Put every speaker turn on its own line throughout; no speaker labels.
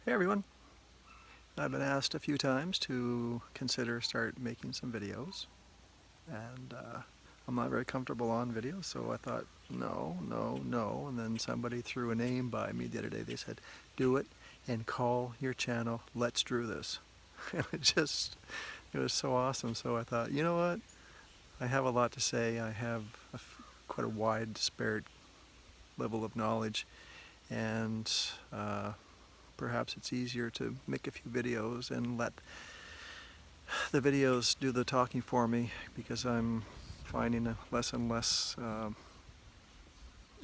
Hey everyone, I've been asked a few times to consider start making some videos, and I'm not very comfortable on video, so I thought no, no, no, and then somebody threw a name by me the other day. They said, do it and call your channel Let's Drew This. And it was so awesome, so I thought, you know what, I have a lot to say. I have quite a wide disparate level of knowledge, and perhaps it's easier to make a few videos and let the videos do the talking for me, because I'm finding a less and less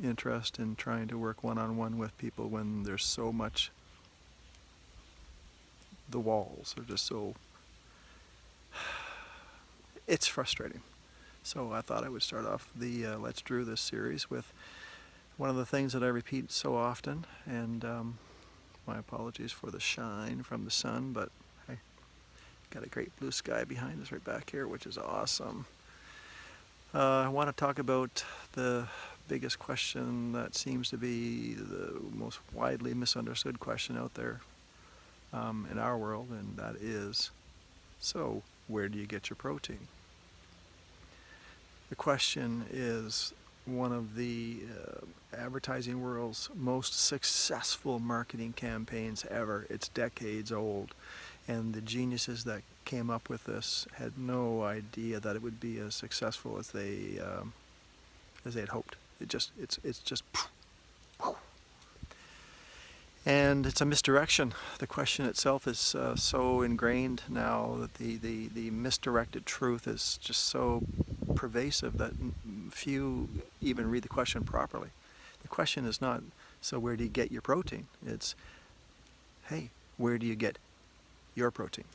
interest in trying to work one-on-one with people when there's so much, the walls are just so, it's frustrating. So I thought I would start off the Let's Drew This series with one of the things that I repeat so often, and my apologies for the shine from the sun, but hey, got a great blue sky behind us right back here, which is awesome. I want to talk about the biggest question that seems to be the most widely misunderstood question out there in our world, and that is, so where do you get your protein? The question is one of the advertising world's most successful marketing campaigns ever. It's decades old, and the geniuses that came up with this had no idea that it would be as successful as they had hoped. It's just and it's a misdirection. The question itself is so ingrained now that the misdirected truth is just so pervasive that few even read the question properly. The question is not, so where do you get your protein? It's, hey, where do you get your protein?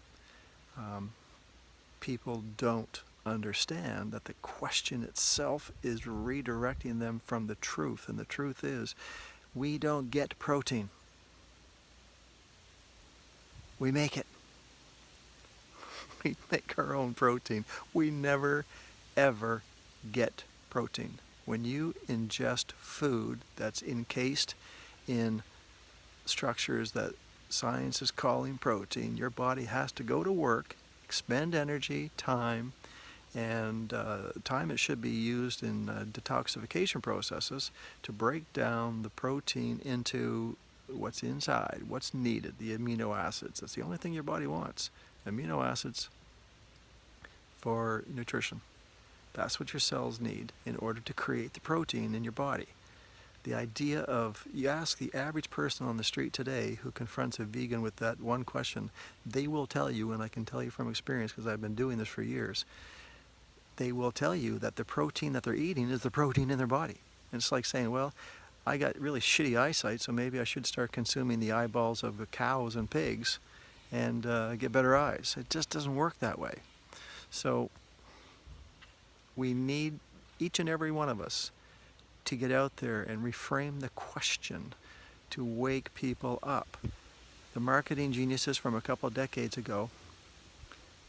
People don't understand that the question itself is redirecting them from the truth, and the truth is, we don't get protein. We make it. We make our own protein. We never, ever get protein. When you ingest food that's encased in structures that science is calling protein, your body has to go to work, expend energy, time, and time that should be used in detoxification processes to break down the protein into what's inside, what's needed, the amino acids. That's the only thing your body wants, amino acids for nutrition. That's what your cells need in order to create the protein in your body. The idea of, you ask the average person on the street today who confronts a vegan with that one question, they will tell you, and I can tell you from experience because I've been doing this for years, they will tell you that the protein that they're eating is the protein in their body. And it's like saying, well, I got really shitty eyesight, so maybe I should start consuming the eyeballs of the cows and pigs and get better eyes. It just doesn't work that way. So we need, each and every one of us, to get out there and reframe the question to wake people up. The marketing geniuses from a couple of decades ago,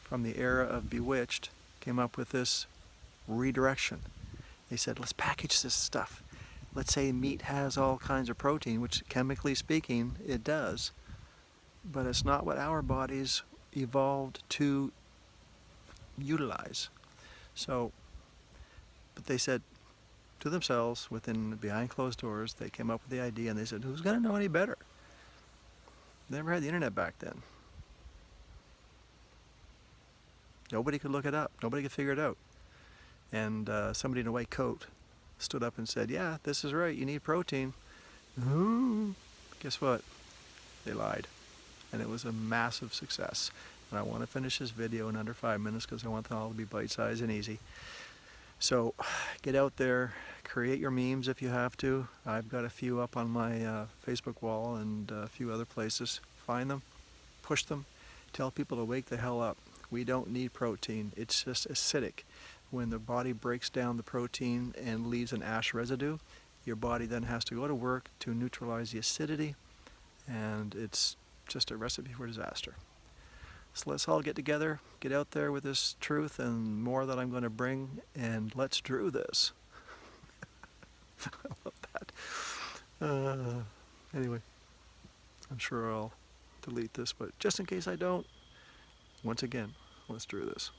from the era of Bewitched, came up with this redirection. They said, let's package this stuff. Let's say meat has all kinds of protein, which chemically speaking it does, but it's not what our bodies evolved to utilize. So, but they said to themselves, behind closed doors, they came up with the idea, and they said, who's going to know any better? They never had the internet back then. Nobody could look it up. Nobody could figure it out. And somebody in a white coat stood up and said, yeah, this is right, you need protein. Ooh. Guess what? They lied. And it was a massive success. And I want to finish this video in under 5 minutes because I want them all to be bite-sized and easy. So get out there, create your memes if you have to. I've got a few up on my Facebook wall and a few other places. Find them, push them, tell people to wake the hell up. We don't need protein. It's just acidic. When the body breaks down the protein and leaves an ash residue, your body then has to go to work to neutralize the acidity, and it's just a recipe for disaster. So let's all get together, get out there with this truth and more that I'm going to bring, and let's drew this. I love that. Anyway, I'm sure I'll delete this, but just in case I don't, once again, let's draw this.